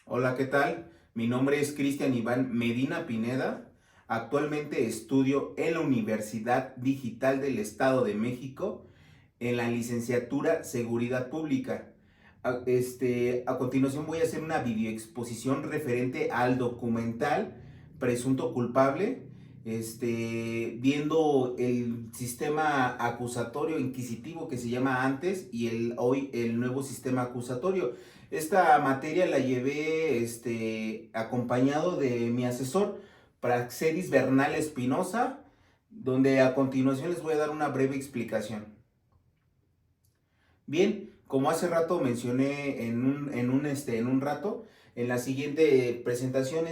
Hola, ¿qué tal? Mi nombre es Cristian Iván Medina Pineda. Actualmente estudio en la Universidad Digital del Estado de México en la licenciatura Seguridad Pública. A continuación voy a hacer una videoexposición referente al documental Presunto Culpable, viendo el sistema acusatorio inquisitivo que se llama antes y hoy el nuevo sistema acusatorio. Esta materia la llevé acompañado de mi asesor, Praxedis Bernal Espinosa, donde a continuación les voy a dar una breve explicación. Bien, como hace rato mencioné en un rato, en la siguiente presentación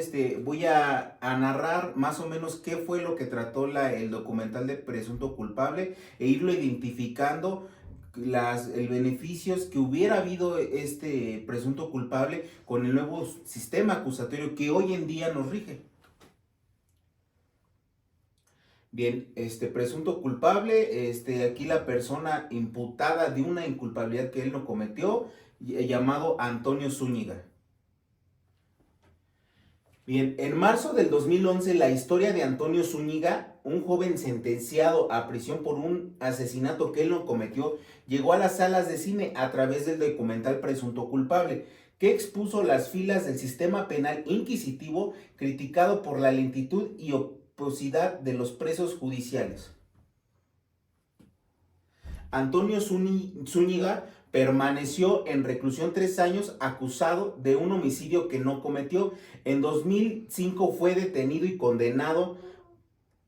voy a narrar más o menos qué fue lo que trató el documental de Presunto Culpable e irlo identificando el beneficios que hubiera habido este presunto culpable con el nuevo sistema acusatorio que hoy en día nos rige. Bien, presunto culpable, aquí la persona imputada de una inculpabilidad que él no cometió, llamado Antonio Zúñiga. Bien, en marzo del 2011, la historia de Antonio Zúñiga, un joven sentenciado a prisión por un asesinato que él no cometió, llegó a las salas de cine a través del documental Presunto Culpable, que expuso las filas del sistema penal inquisitivo criticado por la lentitud y oposidad de los presos judiciales. Antonio Zúñiga permaneció en reclusión 3 años acusado de un homicidio que no cometió. En 2005 fue detenido y condenado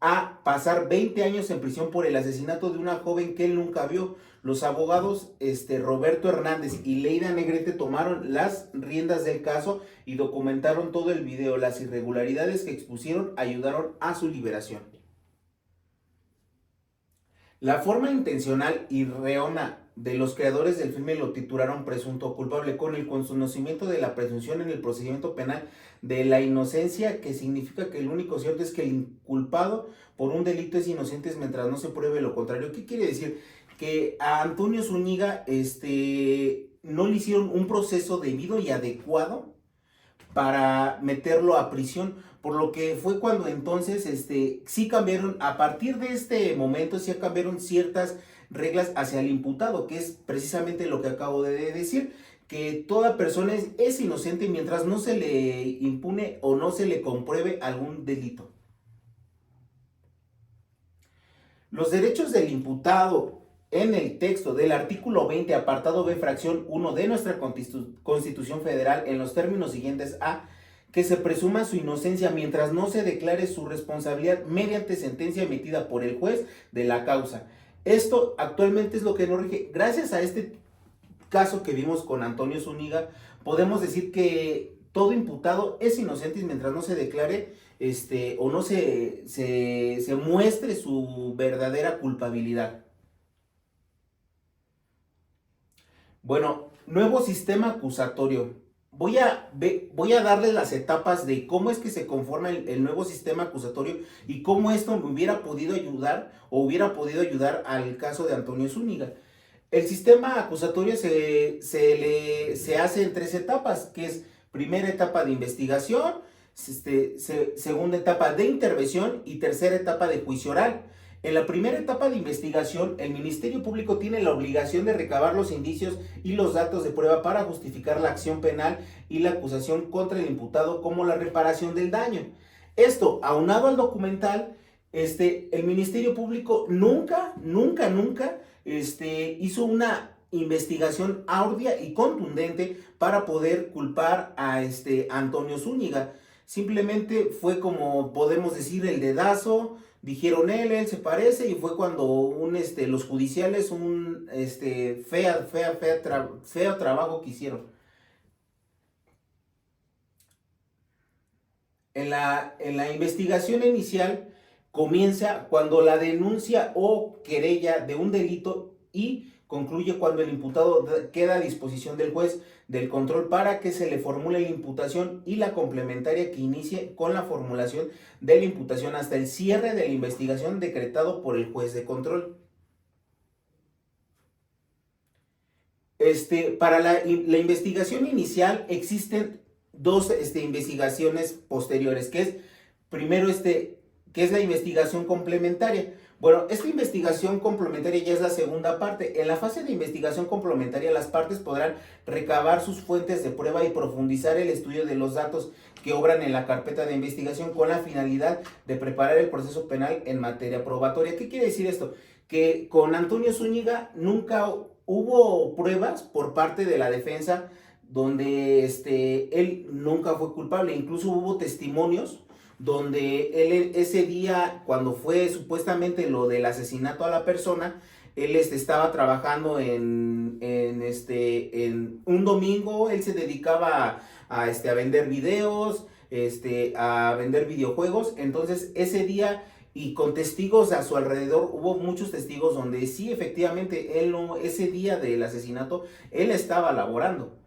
a pasar 20 años en prisión por el asesinato de una joven que él nunca vio. Los abogados Roberto Hernández y Leida Negrete tomaron las riendas del caso y documentaron todo el video. Las irregularidades que expusieron ayudaron a su liberación. La forma intencional y reona de los creadores del filme lo titularon Presunto Culpable, con el conocimiento de la presunción en el procedimiento penal de la inocencia, que significa que el único cierto es que el inculpado por un delito es inocente mientras no se pruebe lo contrario. ¿Qué quiere decir? Que a Antonio Zúñiga no le hicieron un proceso debido y adecuado para meterlo a prisión, por lo que fue cuando entonces sí cambiaron, a partir de este momento sí cambiaron ciertas reglas hacia el imputado, que es precisamente lo que acabo de decir, que toda persona es inocente mientras no se le impune o no se le compruebe algún delito. Los derechos del imputado en el texto del artículo 20, apartado B, fracción 1 de nuestra Constitución Federal, en los términos siguientes: A, que se presuma su inocencia mientras no se declare su responsabilidad mediante sentencia emitida por el juez de la causa. Esto actualmente es lo que nos rige. Gracias a este caso que vimos con Antonio Zúñiga, podemos decir que todo imputado es inocente mientras no se declare o no se muestre su verdadera culpabilidad. Bueno, nuevo sistema acusatorio. Voy a darles las etapas de cómo es que se conforma el nuevo sistema acusatorio y cómo esto me hubiera podido ayudar o hubiera podido ayudar al caso de Antonio Zúñiga. El sistema acusatorio se hace en 3 etapas, que es primera etapa de investigación, segunda etapa de intervención y tercera etapa de juicio oral. En la primera etapa de investigación, el Ministerio Público tiene la obligación de recabar los indicios y los datos de prueba para justificar la acción penal y la acusación contra el imputado, como la reparación del daño. Esto, aunado al documental, el Ministerio Público nunca hizo una investigación ardua y contundente para poder culpar a Antonio Zúñiga. Simplemente fue, como podemos decir, el dedazo. Dijeron él se parece, y fue cuando los judiciales feo trabajo que hicieron. En la investigación inicial comienza cuando la denuncia o querella de un delito, y concluye cuando el imputado queda a disposición del juez del control para que se le formule la imputación, y la complementaria que inicie con la formulación de la imputación hasta el cierre de la investigación decretado por el juez de control. Para la investigación inicial existen dos investigaciones posteriores, que es primero que es la investigación complementaria. Bueno, esta investigación complementaria ya es la segunda parte. En la fase de investigación complementaria, las partes podrán recabar sus fuentes de prueba y profundizar el estudio de los datos que obran en la carpeta de investigación con la finalidad de preparar el proceso penal en materia probatoria. ¿Qué quiere decir esto? Que con Antonio Zúñiga nunca hubo pruebas por parte de la defensa donde él nunca fue culpable. Incluso hubo testimonios donde él ese día, cuando fue supuestamente lo del asesinato a la persona, él estaba trabajando en un domingo. Él se dedicaba a vender videos, a vender videojuegos. Entonces ese día, y con testigos a su alrededor, hubo muchos testigos donde sí, efectivamente, él no, ese día del asesinato, él estaba laborando.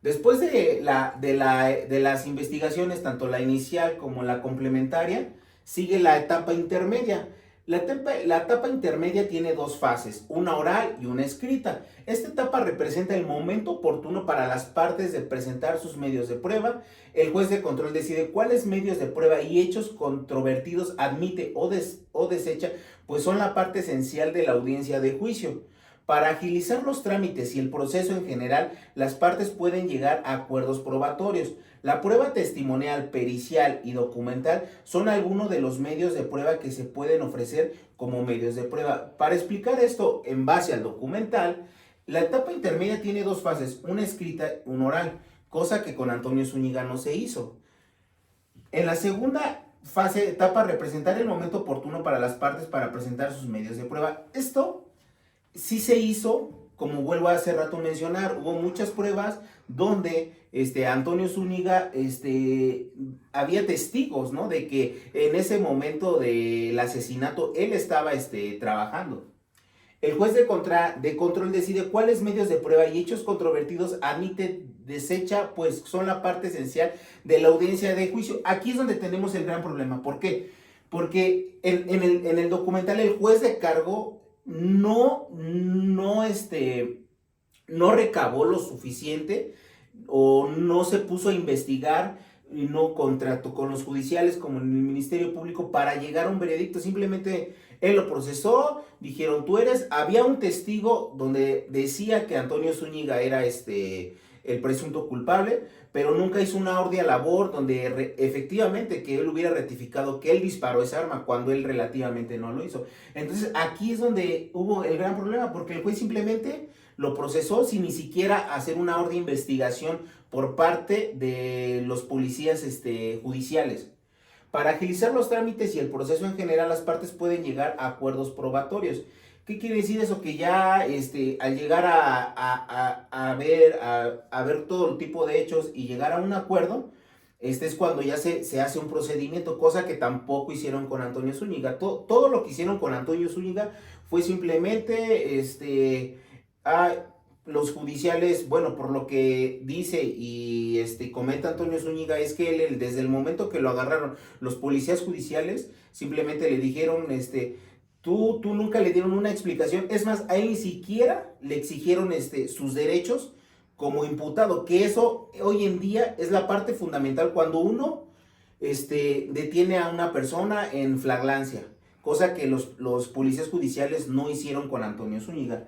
Después de las investigaciones, tanto la inicial como la complementaria, sigue la etapa intermedia. La etapa intermedia tiene dos fases, una oral y una escrita. Esta etapa representa el momento oportuno para las partes de presentar sus medios de prueba. El juez de control decide cuáles medios de prueba y hechos controvertidos admite o desecha, pues son la parte esencial de la audiencia de juicio. Para agilizar los trámites y el proceso en general, las partes pueden llegar a acuerdos probatorios. La prueba testimonial, pericial y documental son algunos de los medios de prueba que se pueden ofrecer como medios de prueba. Para explicar esto en base al documental, la etapa intermedia tiene dos fases, una escrita y una oral, cosa que con Antonio Zúñiga no se hizo. En la segunda etapa, representar el momento oportuno para las partes para presentar sus medios de prueba. Esto sí se hizo, como vuelvo a hace rato a mencionar, hubo muchas pruebas donde Antonio Zúñiga, había testigos, ¿no? De que en ese momento del asesinato él estaba trabajando. El juez de control decide cuáles medios de prueba y hechos controvertidos admite, desecha, pues son la parte esencial de la audiencia de juicio. Aquí es donde tenemos el gran problema. ¿Por qué? Porque en el documental el juez de cargo no recabó lo suficiente o no se puso a investigar y no contrató con los judiciales como en el Ministerio Público para llegar a un veredicto. Simplemente él lo procesó, dijeron tú eres, había un testigo donde decía que Antonio Zúñiga era el presunto culpable, pero nunca hizo una orden a labor donde efectivamente que él hubiera rectificado que él disparó esa arma cuando él relativamente no lo hizo. Entonces aquí es donde hubo el gran problema, porque el juez simplemente lo procesó sin ni siquiera hacer una orden de investigación por parte de los policías judiciales. Para agilizar los trámites y el proceso en general, las partes pueden llegar a acuerdos probatorios. ¿Qué quiere decir eso? Que ya al llegar a ver todo el tipo de hechos y llegar a un acuerdo, es cuando ya se hace un procedimiento, cosa que tampoco hicieron con Antonio Zúñiga. Todo lo que hicieron con Antonio Zúñiga fue simplemente los judiciales, bueno, por lo que dice y comenta Antonio Zúñiga, es que él, desde el momento que lo agarraron, los policías judiciales simplemente le dijeron, tú nunca le dieron una explicación. Es más, a él ni siquiera le exigieron sus derechos como imputado, que eso hoy en día es la parte fundamental cuando uno detiene a una persona en flagrancia, cosa que los policías judiciales no hicieron con Antonio Zúñiga.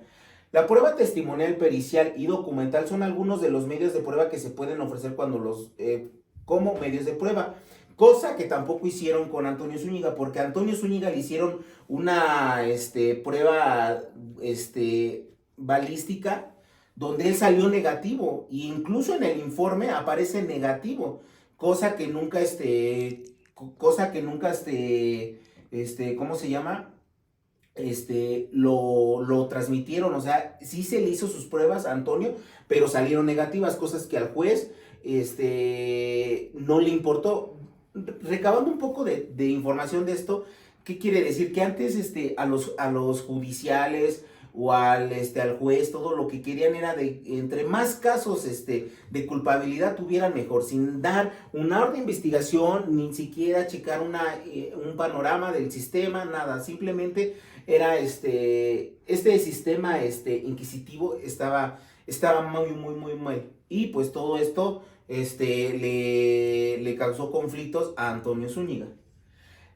La prueba testimonial, pericial y documental son algunos de los medios de prueba que se pueden ofrecer como medios de prueba, cosa que tampoco hicieron con Antonio Zúñiga, porque a Antonio Zúñiga le hicieron una prueba balística donde él salió negativo, e incluso en el informe aparece negativo, cosa que nunca ¿cómo se llama? Lo transmitieron. O sea, sí se le hizo sus pruebas a Antonio, pero salieron negativas, cosas que al juez no le importó. Recabando un poco de información de esto, ¿qué quiere decir? Que antes a los judiciales o al juez, todo lo que querían era de entre más casos de culpabilidad tuvieran mejor, sin dar una orden de investigación, ni siquiera checar un panorama del sistema, nada. Simplemente era este sistema inquisitivo estaba estaba muy mal. Y pues todo esto le causó conflictos a Antonio Zúñiga.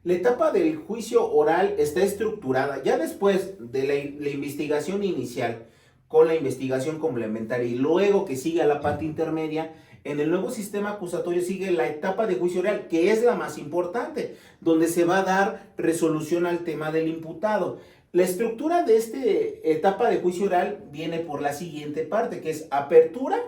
La etapa del juicio oral está estructurada ya después de la investigación inicial con la investigación complementaria y luego que sigue a la parte intermedia. En el nuevo sistema acusatorio sigue la etapa de juicio oral, que es la más importante, donde se va a dar resolución al tema del imputado. La estructura de esta etapa de juicio oral viene por la siguiente parte, que es apertura.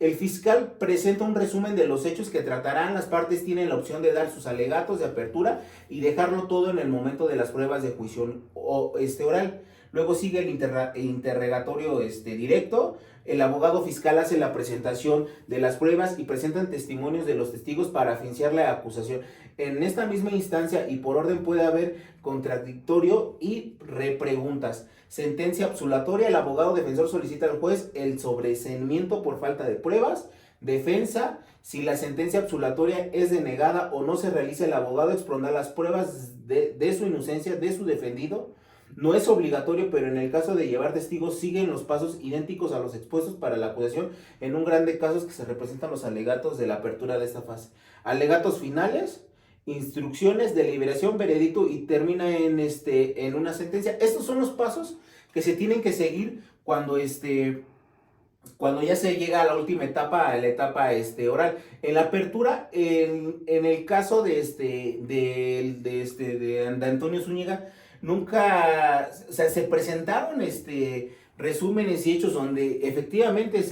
El fiscal presenta un resumen de los hechos que tratarán. Las partes tienen la opción de dar sus alegatos de apertura y dejarlo todo en el momento de las pruebas de juicio oral. Luego sigue el interrogatorio directo. El abogado fiscal hace la presentación de las pruebas y presentan testimonios de los testigos para afianzar la acusación. En esta misma instancia y por orden puede haber contradictorio y repreguntas. Sentencia absolutoria. El abogado defensor solicita al juez el sobreseimiento por falta de pruebas. Defensa. Si la sentencia absolutoria es denegada o no se realiza, el abogado expondrá las pruebas de su inocencia de su defendido. No es obligatorio, pero en el caso de llevar testigos siguen los pasos idénticos a los expuestos para la acusación en un gran de casos que se representan los alegatos de la apertura de esta fase. Alegatos finales, instrucciones, deliberación, veredicto y termina en una sentencia. Estos son los pasos que se tienen que seguir cuando cuando ya se llega a la última etapa, a la etapa oral. En la apertura, en el caso de Antonio Zúñiga, nunca, o sea, se presentaron resúmenes y hechos donde efectivamente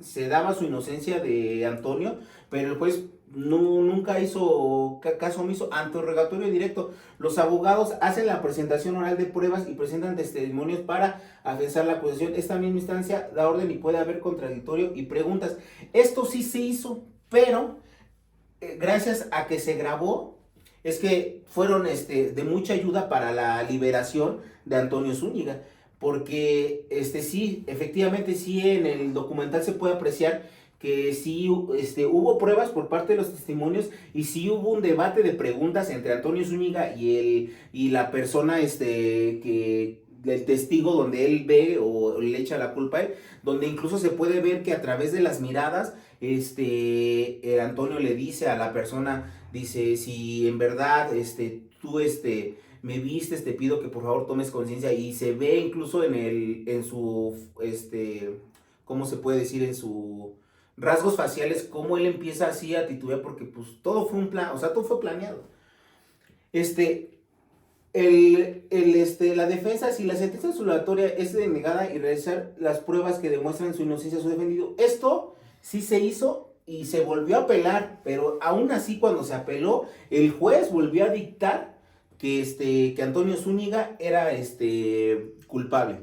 se daba su inocencia de Antonio, pero el juez nunca hizo caso omiso. Interrogatorio directo. Los abogados hacen la presentación oral de pruebas y presentan testimonios para afianzar la acusación. Esta misma instancia da orden y puede haber contradictorio y preguntas. Esto sí se hizo, pero gracias a que se grabó, es que fueron de mucha ayuda para la liberación de Antonio Zúñiga, porque sí, efectivamente sí, en el documental se puede apreciar que sí hubo pruebas por parte de los testimonios y sí hubo un debate de preguntas entre Antonio Zúñiga y la persona el testigo, donde él ve o le echa la culpa a él, donde incluso se puede ver que a través de las miradas Antonio le dice a la persona, dice, si en verdad tú me vistes, te pido que por favor tomes conciencia. Y se ve incluso en su ¿cómo se puede decir? En su rasgos faciales, cómo él empieza así a titubear, porque pues todo fue un plan, o sea, todo fue planeado. La defensa, si la sentencia absolutoria es denegada y realizar las pruebas que demuestran su inocencia a su defendido. Esto sí se hizo y se volvió a apelar, pero aún así cuando se apeló, el juez volvió a dictar que Antonio Zúñiga era culpable.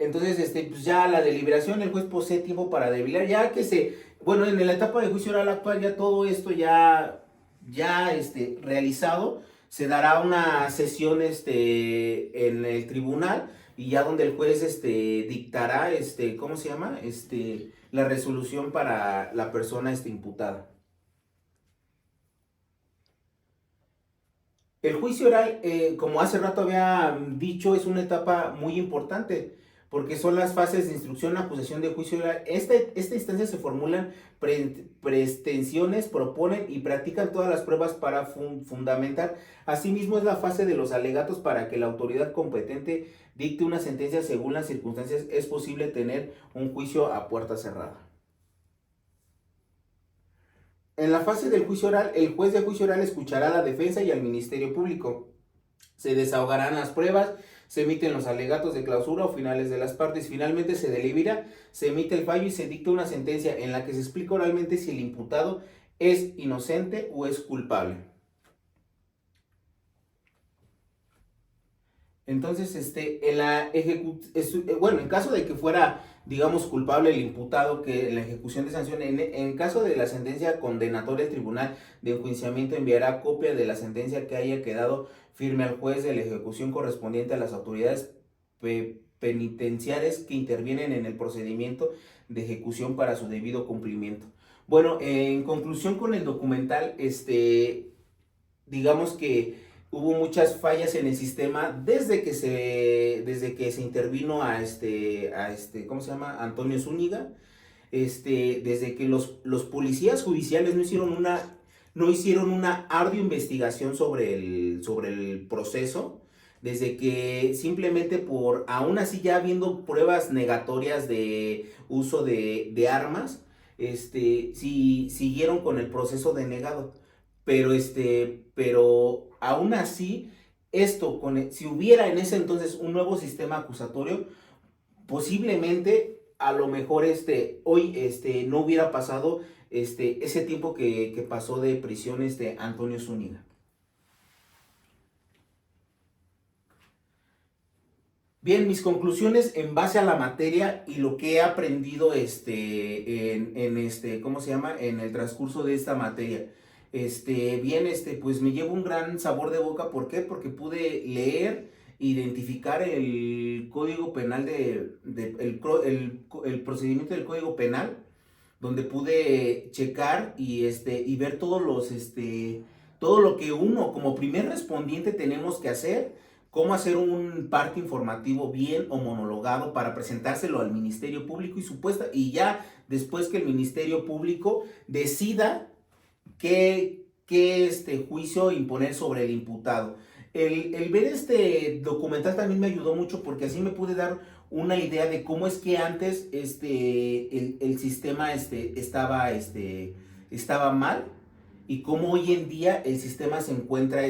Entonces, pues ya la deliberación, el juez posee tiempo para deliberar, ya que bueno, en la etapa de juicio oral actual, ya todo esto ya realizado, se dará una sesión en el tribunal y ya donde el juez dictará, ¿cómo se llama? La resolución para la persona imputada. El juicio oral, como hace rato había dicho, es una etapa muy importante porque son las fases de instrucción, acusación de juicio oral. Esta instancia se formulan pretensiones, proponen y practican todas las pruebas para fundamentar. Asimismo, es la fase de los alegatos para que la autoridad competente dicte una sentencia. Según las circunstancias, es posible tener un juicio a puerta cerrada. En la fase del juicio oral, el juez de juicio oral escuchará a la defensa y al Ministerio Público. Se desahogarán las pruebas, se emiten los alegatos de clausura o finales de las partes. Finalmente se delibera, se emite el fallo y se dicta una sentencia en la que se explica oralmente si el imputado es inocente o es culpable. Entonces, en caso de que fuera, digamos, culpable el imputado, que en la ejecución de sanción, en caso de la sentencia condenatoria, el tribunal de enjuiciamiento enviará copia de la sentencia que haya quedado firme al juez de la ejecución correspondiente a las autoridades penitenciarias que intervienen en el procedimiento de ejecución para su debido cumplimiento. Bueno, en conclusión con el documental, digamos que hubo muchas fallas en el sistema desde que se intervino ¿cómo se llama? Antonio Zúñiga, desde que los policías judiciales no hicieron una ardua investigación sobre el proceso, desde que simplemente aún así ya habiendo pruebas negatorias de uso de armas, sí, siguieron con el proceso denegado. Pero aún así, si hubiera en ese entonces un nuevo sistema acusatorio, posiblemente a lo mejor hoy no hubiera pasado ese tiempo que pasó de prisión Antonio Zúñiga. Bien, mis conclusiones en base a la materia y lo que he aprendido ¿cómo se llama? En el transcurso de esta materia. Pues me llevo un gran sabor de boca. ¿Por qué? Porque pude leer, identificar el código penal el procedimiento del código penal, donde pude checar y ver todo lo que uno como primer respondiente tenemos que hacer, cómo hacer un parte informativo bien o monologado para presentárselo al Ministerio Público y ya después que el Ministerio Público decida qué juicio imponer sobre el imputado. El ver este documental también me ayudó mucho porque así me pude dar una idea de cómo es que antes el sistema estaba mal y cómo hoy en día el sistema se encuentra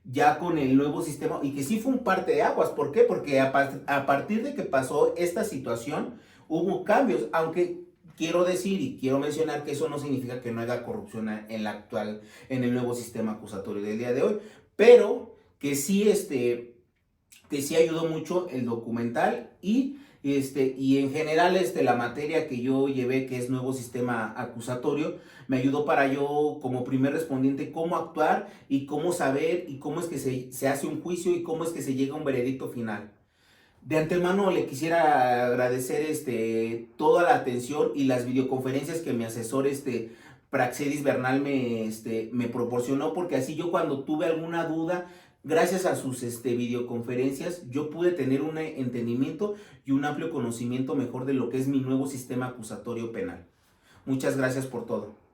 ya con el nuevo sistema y que sí fue un parteaguas. ¿Por qué? Porque a partir de que pasó esta situación hubo cambios, aunque quiero decir y quiero mencionar que eso no significa que no haya corrupción en el nuevo sistema acusatorio del día de hoy, pero que sí ayudó mucho el documental y en general la materia que yo llevé, que es nuevo sistema acusatorio, me ayudó para yo como primer respondiente cómo actuar y cómo saber y cómo es que se hace un juicio y cómo es que se llega a un veredicto final. De antemano le quisiera agradecer toda la atención y las videoconferencias que mi asesor Praxedis Bernal me proporcionó, porque así yo cuando tuve alguna duda, gracias a sus videoconferencias, yo pude tener un entendimiento y un amplio conocimiento mejor de lo que es mi nuevo sistema acusatorio penal. Muchas gracias por todo.